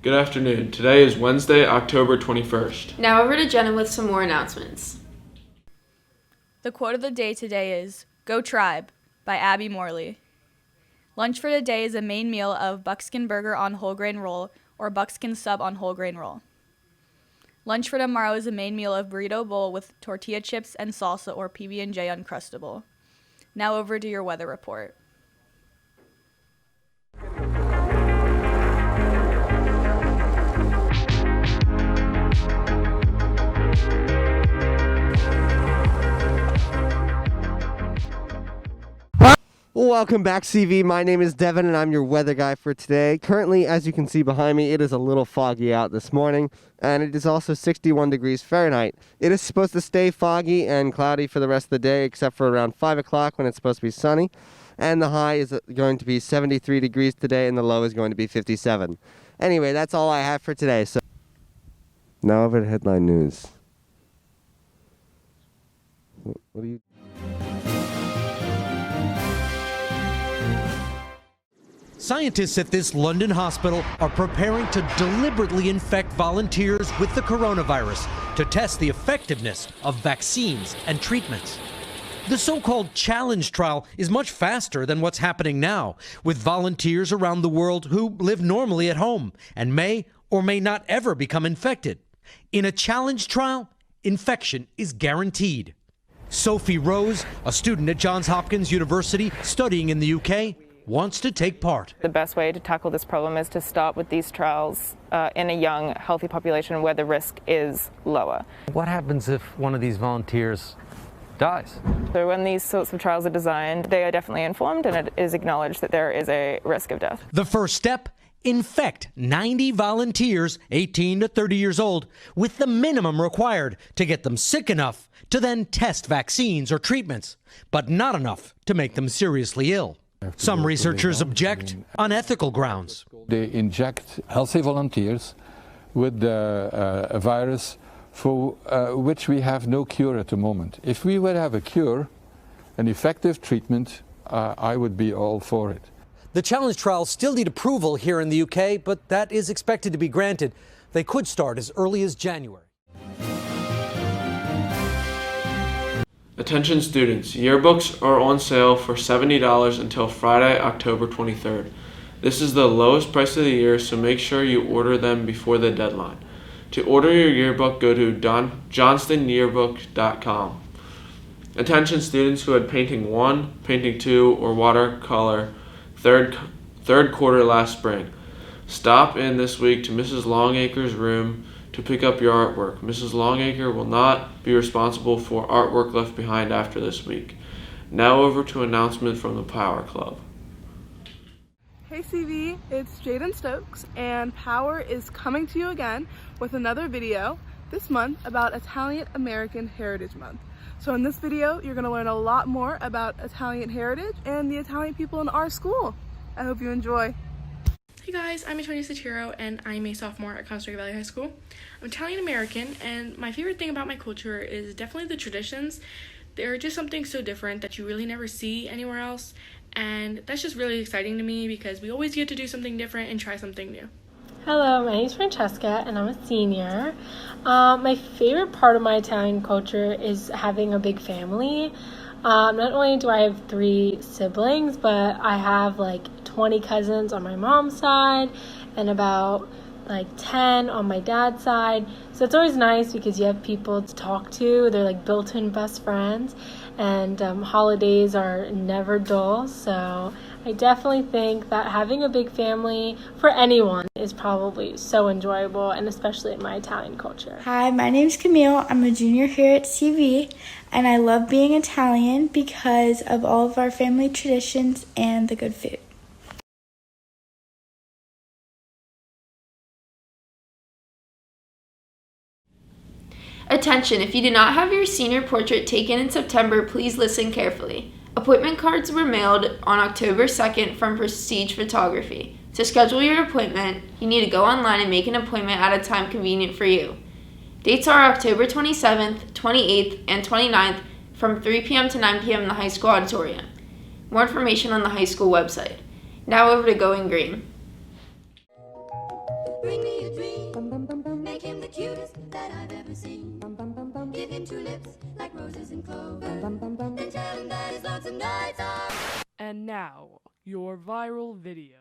Good afternoon. Today is Wednesday, October 21st. Now over to Jenna with some more announcements. The quote of the day today is, "Go Tribe," by Abby Morley. Lunch for today is a main meal of buckskin burger on whole grain roll or buckskin sub on whole grain roll. Lunch for tomorrow is a main meal of burrito bowl with tortilla chips and salsa or PB&J Uncrustable. Now over to your weather report. Welcome back, CV. My name is Devin, and I'm your weather guy for today. Currently, as you can see behind me, it is a little foggy out this morning, and it is also 61 degrees Fahrenheit. It is supposed to stay foggy and cloudy for the rest of the day, except for around 5 o'clock when it's supposed to be sunny. And the high is going to be 73 degrees today, and the low is going to be 57. Anyway, that's all I have for today. So now over to headline news. What are you... Scientists at this London hospital are preparing to deliberately infect volunteers with the coronavirus to test the effectiveness of vaccines and treatments. The so-called challenge trial is much faster than what's happening now, with volunteers around the world who live normally at home and may or may not ever become infected. In a challenge trial, infection is guaranteed. Sophie Rose, a student at Johns Hopkins University studying in the UK, wants to take part. The best way to tackle this problem is to start with these trials in a young, healthy population where the risk is lower. What happens if one of these volunteers dies? So when these sorts of trials are designed, they are definitely informed and it is acknowledged that there is a risk of death. The first step, infect 90 volunteers 18 to 30 years old with the minimum required to get them sick enough to then test vaccines or treatments, but not enough to make them seriously ill. Some researchers object on ethical grounds. They inject healthy volunteers with a virus for which we have no cure at the moment. If we would have a cure, an effective treatment, I would be all for it. The challenge trials still need approval here in the UK, but that is expected to be granted. They could start as early as January. Attention students, yearbooks are on sale for $70 until Friday, October 23rd. This is the lowest price of the year, so make sure you order them before the deadline. To order your yearbook, go to johnstonyearbook.com. Attention students who had Painting 1, Painting 2, or Watercolor third quarter last spring. Stop in this week to Mrs. Longacre's room to pick up your artwork. Mrs. Longacre will not be responsible for artwork left behind after this week. Now over to an announcement from the Power Club. Hey CV, it's Jaden Stokes, and Power is coming to you again with another video this month about Italian American Heritage Month. So in this video, you're going to learn a lot more about Italian heritage and the Italian people in our school. I hope you enjoy. Hey guys, I'm Antonia Sotiro and I'm a sophomore at Costa Rica Valley High School. I'm Italian American, and my favorite thing about my culture is definitely the traditions. They're just something so different that you really never see anywhere else, and that's just really exciting to me because we always get to do something different and try something new. Hello, my name is Francesca and I'm a senior. My favorite part of my Italian culture is having a big family. Not only do I have 3 siblings, but I have 20 cousins on my mom's side and about 10 on my dad's side. So it's always nice because you have people to talk to. They're built-in best friends, and holidays are never dull. So I definitely think that having a big family for anyone is probably so enjoyable, and especially in my Italian culture. Hi, my name's Camille. I'm a junior here at CV, and I love being Italian because of all of our family traditions and the good food. Attention, if you did not have your senior portrait taken in September, please listen carefully. Appointment cards were mailed on October 2nd from Prestige Photography. To schedule your appointment, you need to go online and make an appointment at a time convenient for you. Dates are October 27th, 28th, and 29th from 3 p.m. to 9 p.m. in the high school auditorium. More information on the high school website. Now over to Going Green. Bring me I've ever seen. Give him tulips like roses and clover, and tell him that his lonesome nights are. And now, your viral video.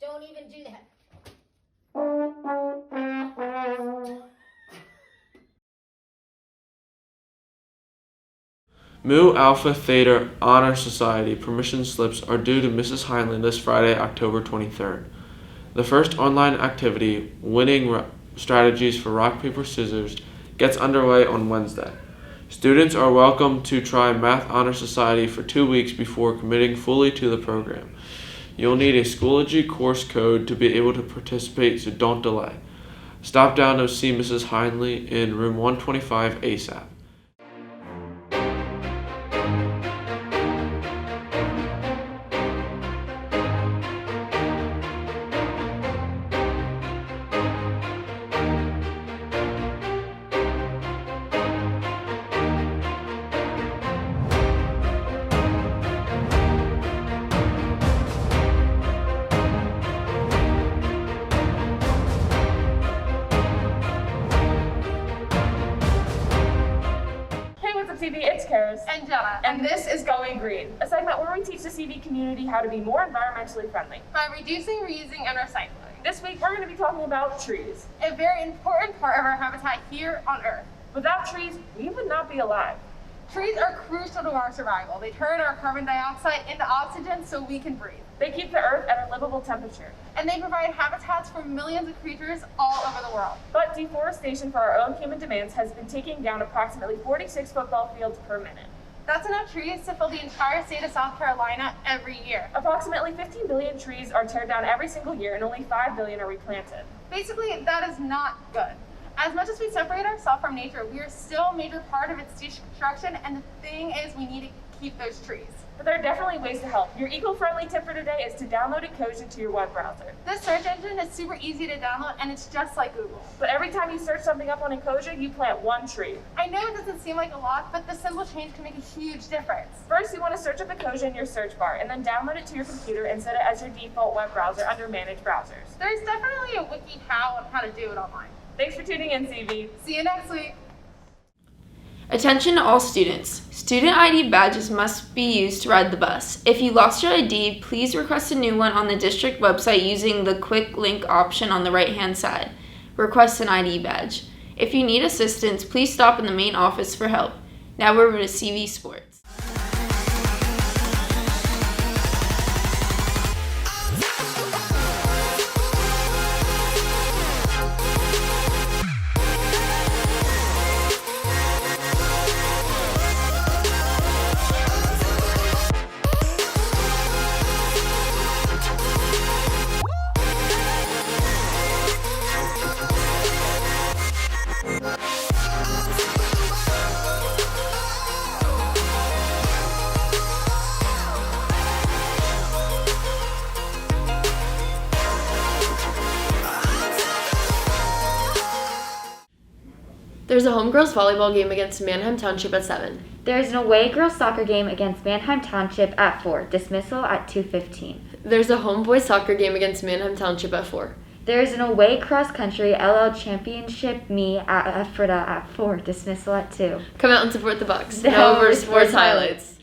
Don't even do that. Mu Alpha Theta Honor Society permission slips are due to Mrs. Heinlein this Friday, October 23rd. The first online activity, Winning Strategies for Rock, Paper, Scissors, gets underway on Wednesday. Students are welcome to try Math Honor Society for 2 weeks before committing fully to the program. You'll need a Schoology course code to be able to participate, so don't delay. Stop down to see Mrs. Heinlein in room 125 ASAP. CV, it's Karis and Jenna, and this is Going Green, a segment where we teach the CV community how to be more environmentally friendly by reducing, reusing, and recycling. This week we're going to be talking about trees, a very important part of our habitat here on Earth. Without trees, we would not be alive. Trees are crucial to our survival. They turn our carbon dioxide into oxygen so we can breathe. They keep the Earth at a livable temperature. And they provide habitats for millions of creatures all over the world. But deforestation for our own human demands has been taking down approximately 46 football fields per minute. That's enough trees to fill the entire state of South Carolina every year. Approximately 15 billion trees are teared down every single year, and only 5 billion are replanted. Basically, that is not good. As much as we separate ourselves from nature, we are still a major part of its destruction, and the thing is, we need to keep those trees. But there are definitely ways to help. Your eco-friendly tip for today is to download Ecosia to your web browser. This search engine is super easy to download, and it's just like Google. But every time you search something up on Ecosia, you plant 1 tree. I know it doesn't seem like a lot, but the simple change can make a huge difference. First, you want to search up Ecosia in your search bar, and then download it to your computer and set it as your default web browser under Manage Browsers. There's definitely a wiki on how to do it online. Thanks for tuning in, CV. See you next week. Attention all students. Student ID badges must be used to ride the bus. If you lost your ID, please request a new one on the district website using the quick link option on the right-hand side. Request an ID badge. If you need assistance, please stop in the main office for help. Now we're over to CV Sports. There's a home girls volleyball game against Manheim Township at 7. There's an away girls soccer game against Manheim Township at 4. Dismissal at 2:15. There's a home boys soccer game against Manheim Township at 4. There's an away cross country LL Championship meet at Ephrata at 4. Dismissal at 2. Come out and support the Bucks. Now over to sports highlights.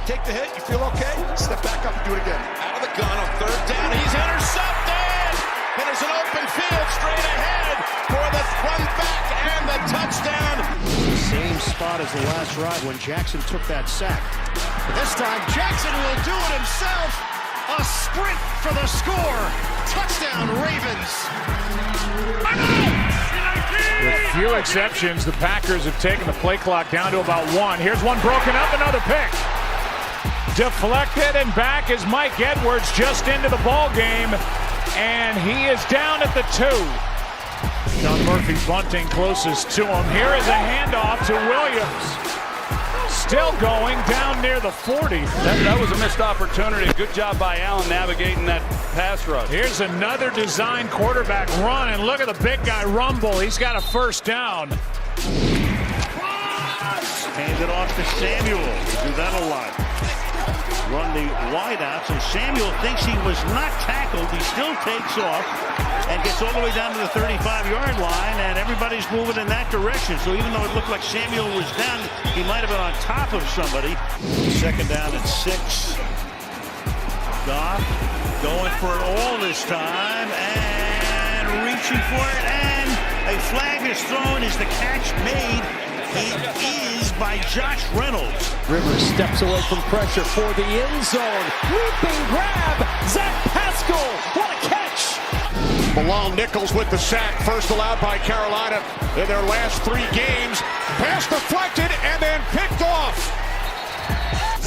Take the hit. You feel okay? Step back up and do it again. Out of the gun on 3rd down. He's intercepted. And there's an open field straight ahead for the run back and the touchdown. Same spot as the last drive when Jackson took that sack. But this time Jackson will do it himself. A sprint for the score. Touchdown Ravens. With few exceptions, the Packers have taken the play clock down to about 1. Here's one broken up, another pick. Deflected and back is Mike Edwards just into the ball game, and he is down at the 2. John Murphy bunting closest to him. Here is a handoff to Williams. Still going down near the 40. That was a missed opportunity. Good job by Allen navigating that pass rush. Here's another design quarterback run, and look at the big guy rumble. He's got a first down. Hands it off to Samuel. Do that a lot. Run the wide out, so Samuel thinks he was not tackled. He still takes off and gets all the way down to the 35-yard line, and everybody's moving in that direction. So even though it looked like Samuel was down, he might have been on top of somebody. Second down and 6. Goff going for it all this time and reaching for it, and a flag is thrown. Is the catch made? It is by Josh Reynolds. Rivers steps away from pressure for the end zone. Leaping grab. Zach Pascal. What a catch. Bilal Nichols with the sack. First allowed by Carolina in their last 3 games. Pass deflected and then picked off.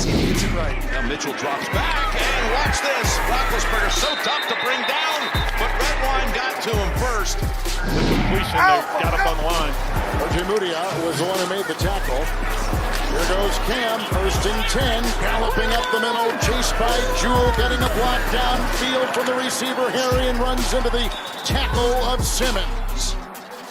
Gets it right. Now Mitchell drops back, and watch this. Roethlisberger so tough to bring down, but Redwine got to him first. The completion got up on the line. Ojemudia was the one who made the tackle. Here goes Cam, first and 10, galloping up the middle, chased by Jewell, getting a block downfield from the receiver. Harry and runs into the tackle of Simmons.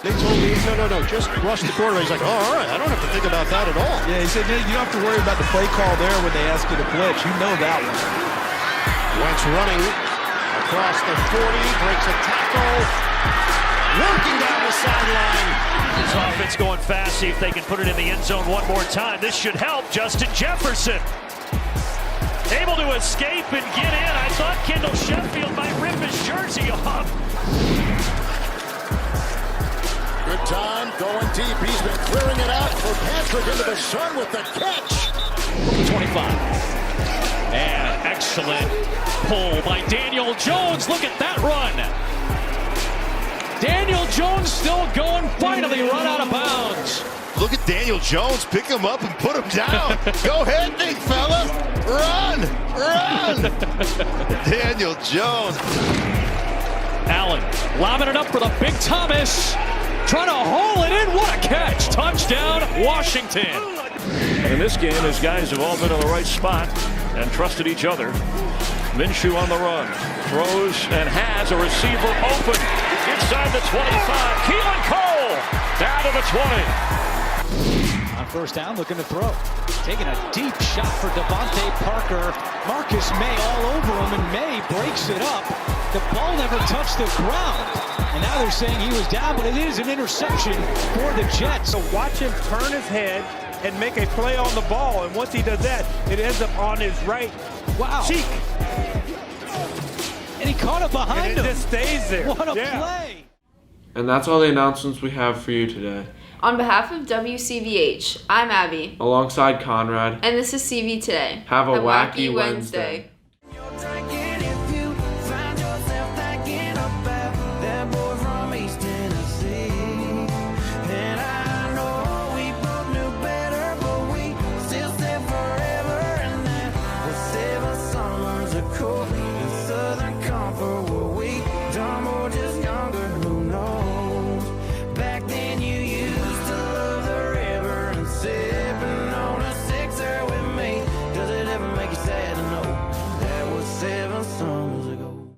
They told me, no, just rush the quarterback. He's like, oh, all right, I don't have to think about that at all. Yeah, he said, you don't have to worry about the play call there when they ask you to blitz. You know that one. Wentz running across the 40, breaks a tackle, working down the sideline. This offense going fast, see if they can put it in the end zone one more time. This should help Justin Jefferson. Able to escape and get in. I thought Kendall Sheffield might rip his jersey off. Good time, going deep. He's been clearing it out for Patrick into the sun with the catch. 25. And excellent pull by Daniel Jones. Look at that run. Daniel Jones still going, finally run out of bounds. Look at Daniel Jones. Pick him up and put him down. Go ahead, big fella. Run. Daniel Jones. Allen lobbing it up for the big Thomas. Trying to haul it in. What a catch. Touchdown, Washington. And in this game, his guys have all been in the right spot and trusted each other. Minshew on the run. Throws and has a receiver open. Inside the 25. Keelan Cole down to the 20. On first down, looking to throw. Taking a deep shot for Devontae Parker. Marcus May all over him, and May breaks it up. The ball never touched the ground. And now they're saying he was down, but it is an interception for the Jets. So watch him turn his head and make a play on the ball. And once he does that, it ends up on his right cheek. And he caught it behind him. It just stays there. What a play. And that's all the announcements we have for you today. On behalf of WCVH, I'm Abby. Alongside Conrad. And this is CV Today. Have a wacky Wednesday.